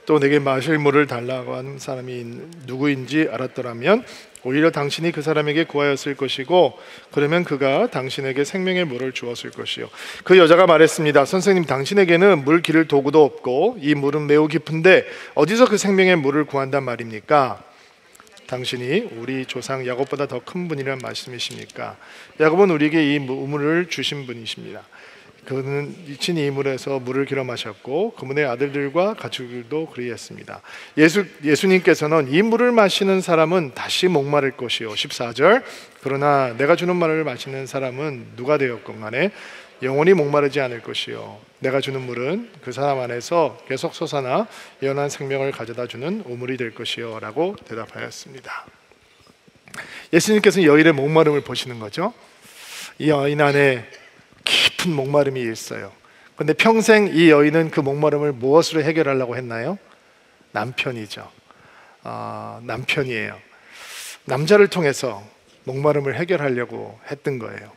또 내게 마실 물을 달라고 하는 사람이 누구인지 알았더라면 오히려 당신이 그 사람에게 구하였을 것이고 그러면 그가 당신에게 생명의 물을 주었을 것이요. 그 여자가 말했습니다. 선생님, 당신에게는 물 기를 도구도 없고 이 물은 매우 깊은데 어디서 그 생명의 물을 구한단 말입니까? 당신이 우리 조상 야곱보다 더 큰 분이란 말씀이십니까? 야곱은 우리에게 이 우물을 주신 분이십니다. 그는 친히 이 물에서 물을 길어 마셨고 그분의 아들들과 가축들도 그리했습니다. 예수님께서는 이 물을 마시는 사람은 다시 목마를 것이요. 14절. 그러나 내가 주는 말을 마시는 사람은 누가 되었건 간에 영원히 목마르지 않을 것이요. 내가 주는 물은 그 사람 안에서 계속 솟아나 영원한 생명을 가져다 주는 우물이 될 것이요 라고 대답하였습니다. 예수님께서는 여인의 목마름을 보시는 거죠. 이 여인 안에 깊은 목마름이 있어요. 그런데 평생 이 여인은 그 목마름을 무엇으로 해결하려고 했나요? 남편이죠. 남편이에요. 남자를 통해서 목마름을 해결하려고 했던 거예요.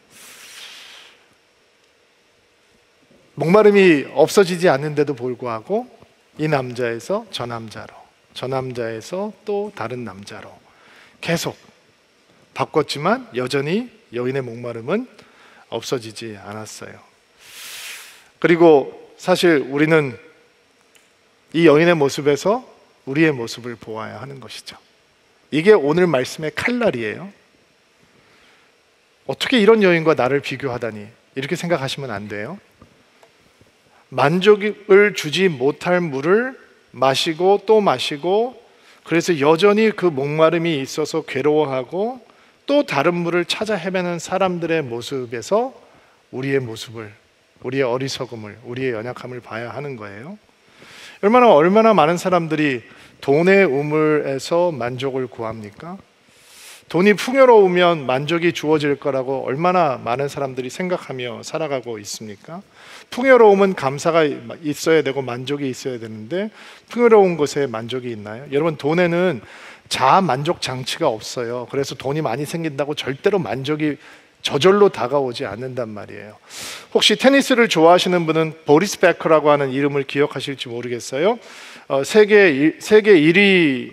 목마름이 없어지지 않는데도 불구하고 이 남자에서 저 남자로, 저 남자에서 또 다른 남자로 계속 바꿨지만 여전히 여인의 목마름은 없어지지 않았어요. 그리고 사실 우리는 이 여인의 모습에서 우리의 모습을 보아야 하는 것이죠. 이게 오늘 말씀의 칼날이에요. 어떻게 이런 여인과 나를 비교하다니, 이렇게 생각하시면 안 돼요. 만족을 주지 못할 물을 마시고 또 마시고, 그래서 여전히 그 목마름이 있어서 괴로워하고 또 다른 물을 찾아 헤매는 사람들의 모습에서 우리의 모습을, 우리의 어리석음을, 우리의 연약함을 봐야 하는 거예요. 얼마나 많은 사람들이 돈의 우물에서 만족을 구합니까? 돈이 풍요로우면 만족이 주어질 거라고 얼마나 많은 사람들이 생각하며 살아가고 있습니까? 풍요로움은 감사가 있어야 되고 만족이 있어야 되는데 풍요로운 것에 만족이 있나요? 여러분, 돈에는 자아 만족 장치가 없어요. 그래서 돈이 많이 생긴다고 절대로 만족이 저절로 다가오지 않는단 말이에요. 혹시 테니스를 좋아하시는 분은 보리스 베커라고 하는 이름을 기억하실지 모르겠어요. 세계 1위를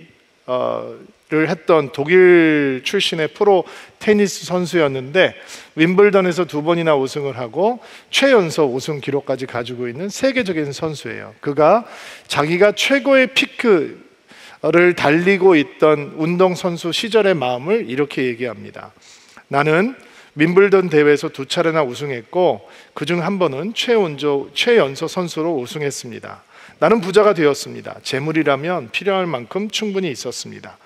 했던 독일 출신의 프로 테니스 선수였는데 윈블던에서 2번이나 우승을 하고 최연소 우승 기록까지 가지고 있는 세계적인 선수예요. 그가 자기가 최고의 피크를 달리고 있던 운동선수 시절의 마음을 이렇게 얘기합니다. 나는 윈블던 대회에서 2차례나 우승했고 그중 한 번은 최연소 선수로 우승했습니다. 나는 부자가 되었습니다. 재물이라면 필요할 만큼 충분히 있었습니다.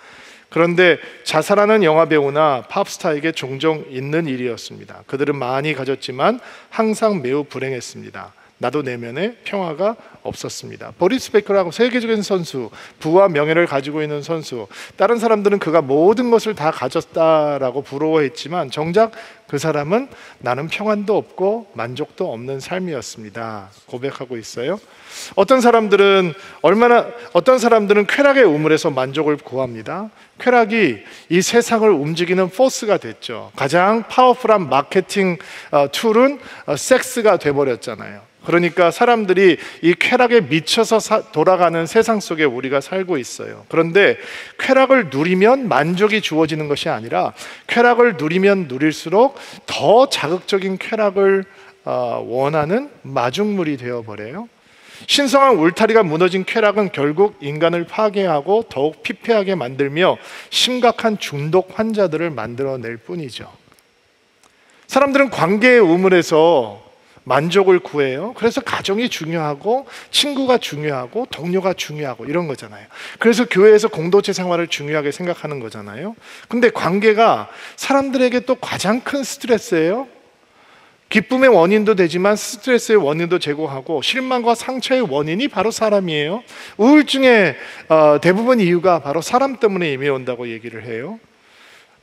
그런데 자살하는 영화배우나 팝스타에게 종종 있는 일이었습니다. 그들은 많이 가졌지만 항상 매우 불행했습니다. 나도 내면에 평화가 없었습니다. 보리스 베커라고 세계적인 선수, 부와 명예를 가지고 있는 선수, 다른 사람들은 그가 모든 것을 다 가졌다라고 부러워했지만 정작 그 사람은 나는 평안도 없고 만족도 없는 삶이었습니다. 고백하고 있어요. 어떤 사람들은 쾌락의 우물에서 만족을 구합니다. 쾌락이 이 세상을 움직이는 포스가 됐죠. 가장 파워풀한 마케팅 툴은 섹스가 돼버렸잖아요. 그러니까 사람들이 이 쾌락에 미쳐서 돌아가는 세상 속에 우리가 살고 있어요. 그런데 쾌락을 누리면 만족이 주어지는 것이 아니라 쾌락을 누리면 누릴수록 더 자극적인 쾌락을 원하는 마중물이 되어버려요. 신성한 울타리가 무너진 쾌락은 결국 인간을 파괴하고 더욱 피폐하게 만들며 심각한 중독 환자들을 만들어낼 뿐이죠. 사람들은 관계의 우물에서 만족을 구해요. 그래서 가정이 중요하고 친구가 중요하고 동료가 중요하고 이런 거잖아요. 그래서 교회에서 공동체 생활을 중요하게 생각하는 거잖아요. 근데 관계가 사람들에게 또 가장 큰 스트레스예요. 기쁨의 원인도 되지만 스트레스의 원인도 제공하고 실망과 상처의 원인이 바로 사람이에요. 우울증의 대부분 이유가 바로 사람 때문에 임해온다고 얘기를 해요.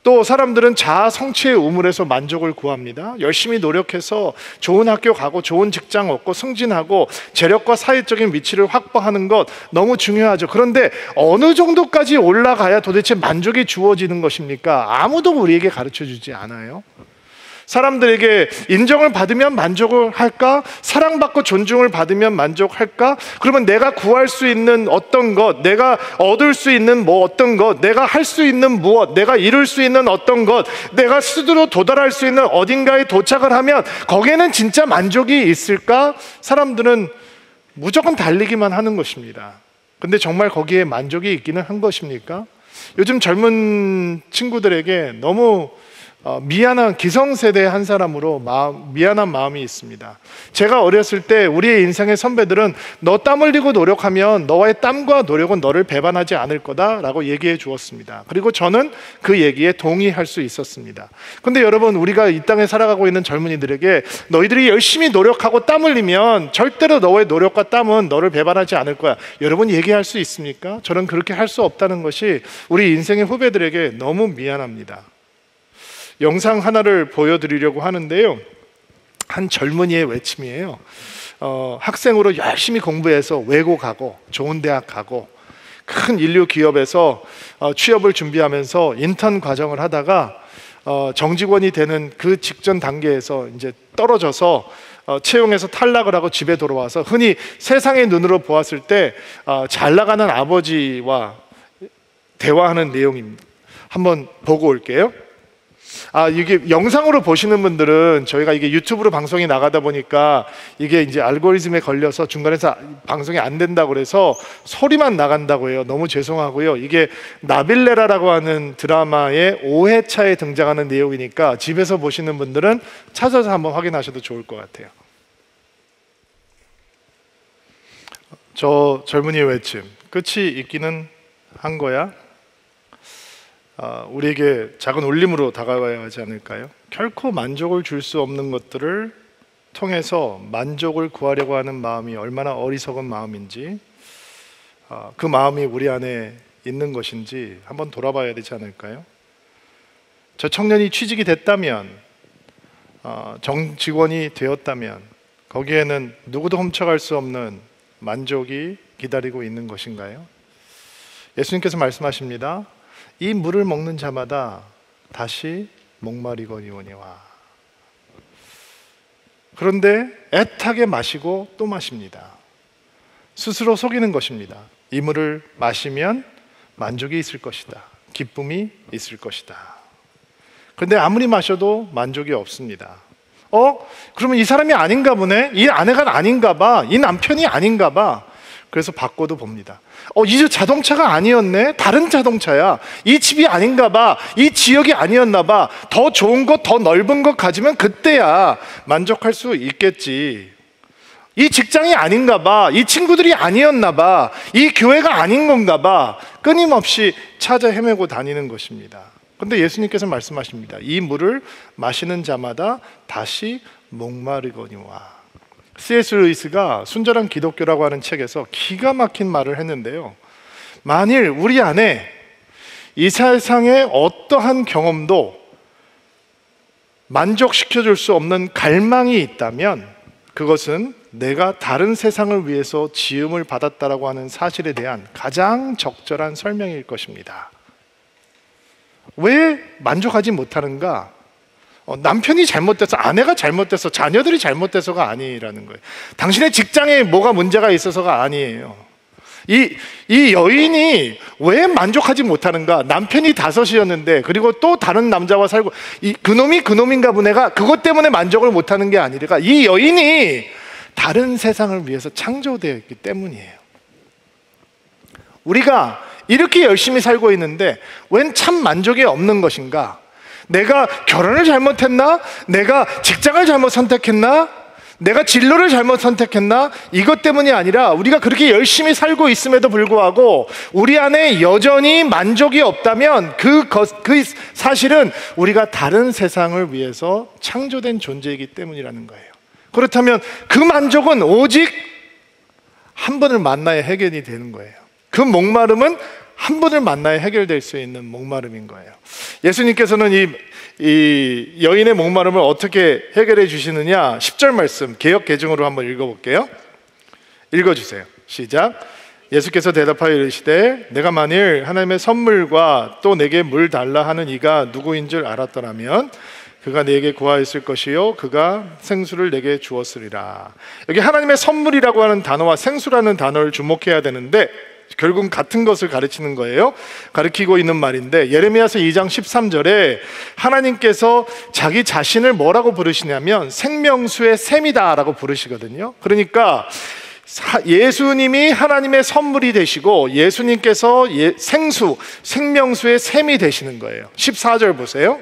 또 사람들은 자아 성취의 우물에서 만족을 구합니다. 열심히 노력해서 좋은 학교 가고 좋은 직장 얻고 승진하고 재력과 사회적인 위치를 확보하는 것 너무 중요하죠. 그런데 어느 정도까지 올라가야 도대체 만족이 주어지는 것입니까? 아무도 우리에게 가르쳐 주지 않아요. 사람들에게 인정을 받으면 만족을 할까? 사랑받고 존중을 받으면 만족할까? 그러면 내가 구할 수 있는 어떤 것, 내가 얻을 수 있는 어떤 것, 내가 할 수 있는 무엇, 내가 이룰 수 있는 어떤 것, 내가 스스로 도달할 수 있는 어딘가에 도착을 하면 거기에는 진짜 만족이 있을까? 사람들은 무조건 달리기만 하는 것입니다. 근데 정말 거기에 만족이 있기는 한 것입니까? 요즘 젊은 친구들에게 너무 미안한 기성세대 한 사람으로 미안한 마음이 있습니다. 제가 어렸을 때 우리의 인생의 선배들은 너 땀 흘리고 노력하면 너와의 땀과 노력은 너를 배반하지 않을 거다라고 얘기해 주었습니다. 그리고 저는 그 얘기에 동의할 수 있었습니다. 근데 여러분, 우리가 이 땅에 살아가고 있는 젊은이들에게 너희들이 열심히 노력하고 땀 흘리면 절대로 너의 노력과 땀은 너를 배반하지 않을 거야, 여러분 얘기할 수 있습니까? 저는 그렇게 할 수 없다는 것이 우리 인생의 후배들에게 너무 미안합니다. 영상 하나를 보여드리려고 하는데요, 한 젊은이의 외침이에요. 학생으로 열심히 공부해서 외고 가고 좋은 대학 가고 큰 인류 기업에서 취업을 준비하면서 인턴 과정을 하다가 정직원이 되는 그 직전 단계에서 이제 떨어져서 채용에서 탈락을 하고 집에 돌아와서 흔히 세상의 눈으로 보았을 때 잘 나가는 아버지와 대화하는 내용입니다. 한번 보고 올게요. 이게 영상으로 보시는 분들은 저희가 이게 유튜브로 방송이 나가다 보니까 이게 이제 알고리즘에 걸려서 중간에서 방송이 안 된다고 그래서 소리만 나간다고 해요. 너무 죄송하고요. 이게 나빌레라라고 하는 드라마의 5회차에 등장하는 내용이니까 집에서 보시는 분들은 찾아서 한번 확인하셔도 좋을 것 같아요. 저 젊은이의 외침, 끝이 있기는 한 거야? 우리에게 작은 울림으로 다가와야 하지 않을까요? 결코 만족을 줄 수 없는 것들을 통해서 만족을 구하려고 하는 마음이 얼마나 어리석은 마음인지, 그 마음이 우리 안에 있는 것인지 한번 돌아봐야 되지 않을까요? 저 청년이 취직이 됐다면, 정직원이 되었다면 거기에는 누구도 훔쳐갈 수 없는 만족이 기다리고 있는 것인가요? 예수님께서 말씀하십니다. 이 물을 먹는 자마다 다시 목마르거니와. 그런데 애타게 마시고 또 마십니다. 스스로 속이는 것입니다. 이 물을 마시면 만족이 있을 것이다, 기쁨이 있을 것이다. 그런데 아무리 마셔도 만족이 없습니다. 그러면 이 사람이 아닌가 보네, 이 아내가 아닌가 봐, 이 남편이 아닌가 봐. 그래서 바꿔도 봅니다. 이 자동차가 아니었네, 다른 자동차야. 이 집이 아닌가 봐, 이 지역이 아니었나 봐. 더 좋은 것, 더 넓은 것 가지면 그때야 만족할 수 있겠지. 이 직장이 아닌가 봐, 이 친구들이 아니었나 봐, 이 교회가 아닌 건가 봐. 끊임없이 찾아 헤매고 다니는 것입니다. 그런데 예수님께서 말씀하십니다. 이 물을 마시는 자마다 다시 목마르거니와. C.S. 루이스가 순전한 기독교라고 하는 책에서 기가 막힌 말을 했는데요, 만일 우리 안에 이 세상의 어떠한 경험도 만족시켜줄 수 없는 갈망이 있다면 그것은 내가 다른 세상을 위해서 지음을 받았다라고 하는 사실에 대한 가장 적절한 설명일 것입니다. 왜 만족하지 못하는가? 남편이 잘못돼서, 아내가 잘못돼서, 자녀들이 잘못돼서가 아니라는 거예요. 당신의 직장에 뭐가 문제가 있어서가 아니에요. 이 여인이 왜 만족하지 못하는가? 남편이 5이었는데 그리고 또 다른 남자와 살고, 그놈이 그놈인가 보네가 그것 때문에 만족을 못하는 게 아니라 이 여인이 다른 세상을 위해서 창조되었기 때문이에요. 우리가 이렇게 열심히 살고 있는데 웬 참 만족이 없는 것인가? 내가 결혼을 잘못했나? 내가 직장을 잘못 선택했나? 내가 진로를 잘못 선택했나? 이것 때문이 아니라 우리가 그렇게 열심히 살고 있음에도 불구하고 우리 안에 여전히 만족이 없다면 그 사실은 우리가 다른 세상을 위해서 창조된 존재이기 때문이라는 거예요. 그렇다면 그 만족은 오직 한 분을 만나야 해결이 되는 거예요. 그 목마름은 한 분을 만나야 해결될 수 있는 목마름인 거예요. 예수님께서는 이 여인의 목마름을 어떻게 해결해 주시느냐? 10절 말씀 개역 개정으로 한번 읽어볼게요. 읽어주세요. 시작. 예수께서 대답하여 이르시되 내가 만일 하나님의 선물과 또 내게 물 달라 하는 이가 누구인 줄 알았더라면 그가 내게 구하였을 것이요 그가 생수를 내게 주었으리라. 여기 하나님의 선물이라고 하는 단어와 생수라는 단어를 주목해야 되는데 결국은 같은 것을 가르치는 거예요. 가르치고 있는 말인데 예레미야서 2장 13절에 하나님께서 자기 자신을 뭐라고 부르시냐면 생명수의 샘이다 라고 부르시거든요. 그러니까 예수님이 하나님의 선물이 되시고 예수님께서 생명수의 샘이 되시는 거예요. 14절 보세요.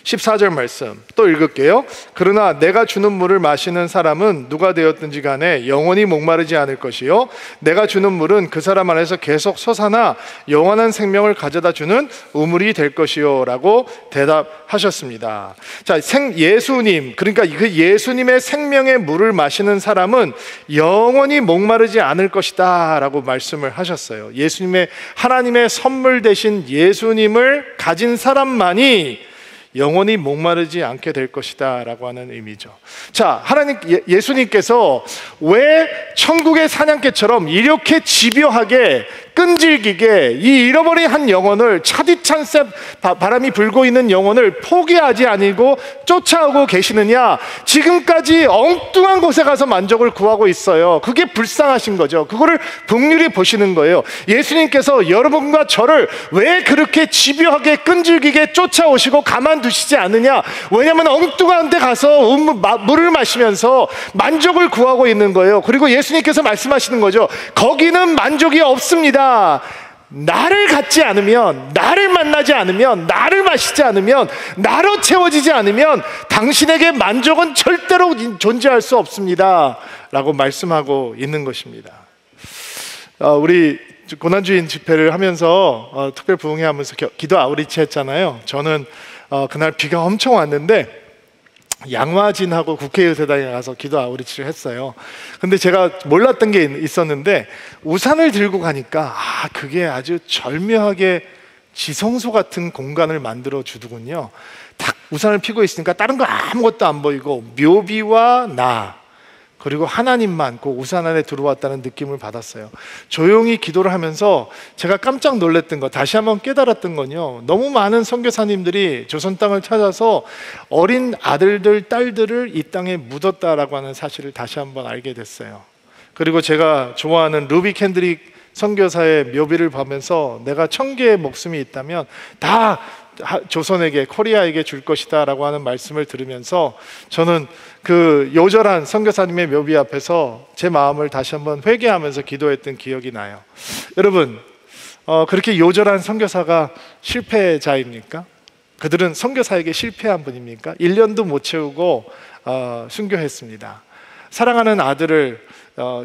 14절 말씀 또 읽을게요. 그러나 내가 주는 물을 마시는 사람은 누가 되었든지 간에 영원히 목마르지 않을 것이요 내가 주는 물은 그 사람 안에서 계속 솟아나 영원한 생명을 가져다 주는 우물이 될 것이요 라고 대답하셨습니다. 자, 예수님, 그러니까 그 예수님의 생명의 물을 마시는 사람은 영원히 목마르지 않을 것이다 라고 말씀을 하셨어요. 예수님의 하나님의 선물 되신 예수님을 가진 사람만이 영원히 목마르지 않게 될 것이다 라고 하는 의미죠. 자, 예수님께서 왜 천국의 사냥개처럼 이렇게 집요하게 끈질기게 이 잃어버린 한 영혼을 차디찬 바람이 불고 있는 영혼을 포기하지 아니고 쫓아오고 계시느냐? 지금까지 엉뚱한 곳에 가서 만족을 구하고 있어요. 그게 불쌍하신 거죠. 그거를 긍휼히 보시는 거예요. 예수님께서 여러분과 저를 왜 그렇게 집요하게 끈질기게 쫓아오시고 가만두시지 않느냐? 왜냐하면 엉뚱한 데 가서 물을 마시면서 만족을 구하고 있는 거예요. 그리고 예수님께서 말씀하시는 거죠. 거기는 만족이 없습니다. 나를 갖지 않으면, 나를 만나지 않으면, 나를 마시지 않으면, 나로 채워지지 않으면 당신에게 만족은 절대로 존재할 수 없습니다 라고 말씀하고 있는 것입니다. 우리 고난주인 집회를 하면서 특별 부흥회 하면서 기도 아우리치 했잖아요. 저는 그날 비가 엄청 왔는데 양화진하고 국회의사당에 가서 기도 아우리치를 했어요. 근데 제가 몰랐던 게 있었는데 우산을 들고 가니까 그게 아주 절묘하게 지성소 같은 공간을 만들어 주더군요. 딱 우산을 피고 있으니까 다른 거 아무것도 안 보이고 묘비와 나 그리고 하나님만 그 우산 안에 들어왔다는 느낌을 받았어요. 조용히 기도를 하면서 제가 깜짝 놀랐던 거, 다시 한번 깨달았던 건요, 너무 많은 선교사님들이 조선 땅을 찾아서 어린 아들들, 딸들을 이 땅에 묻었다라고 하는 사실을 다시 한번 알게 됐어요. 그리고 제가 좋아하는 루비 캔드릭 선교사의 묘비를 보면서 내가 1000개의 목숨이 있다면 다 조선에게, 코리아에게 줄 것이다 라고 하는 말씀을 들으면서 저는 그 요절한 선교사님의 묘비 앞에서 제 마음을 다시 한번 회개하면서 기도했던 기억이 나요. 여러분, 그렇게 요절한 선교사가 실패자입니까? 그들은 선교사에게 실패한 분입니까? 1년도 못 채우고 순교했습니다. 사랑하는 아들을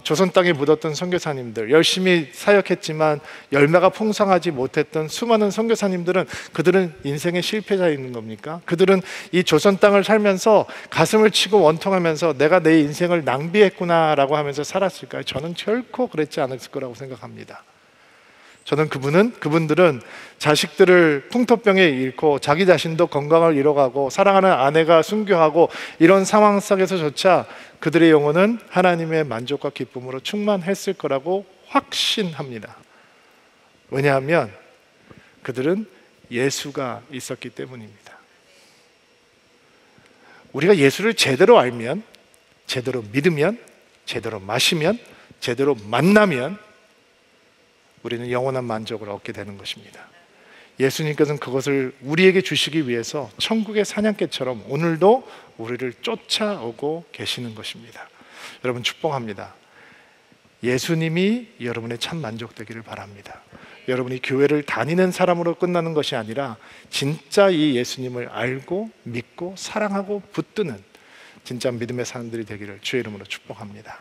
조선 땅에 묻었던 선교사님들, 열심히 사역했지만 열매가 풍성하지 못했던 수많은 선교사님들은 그들은 인생의 실패자인 겁니까? 그들은 이 조선 땅을 살면서 가슴을 치고 원통하면서 내가 내 인생을 낭비했구나 라고 하면서 살았을까요? 저는 결코 그랬지 않았을 거라고 생각합니다. 저는 그분들은 자식들을 풍토병에 잃고 자기 자신도 건강을 잃어가고 사랑하는 아내가 순교하고 이런 상황 속에서조차 그들의 영혼은 하나님의 만족과 기쁨으로 충만했을 거라고 확신합니다. 왜냐하면 그들은 예수가 있었기 때문입니다. 우리가 예수를 제대로 알면, 제대로 믿으면, 제대로 마시면, 제대로 만나면 우리는 영원한 만족을 얻게 되는 것입니다. 예수님께서는 그것을 우리에게 주시기 위해서 천국의 사냥개처럼 오늘도 우리를 쫓아오고 계시는 것입니다. 여러분, 축복합니다. 예수님이 여러분의 참 만족되기를 바랍니다. 여러분이 교회를 다니는 사람으로 끝나는 것이 아니라 진짜 이 예수님을 알고 믿고 사랑하고 붙드는 진짜 믿음의 사람들이 되기를 주의 이름으로 축복합니다.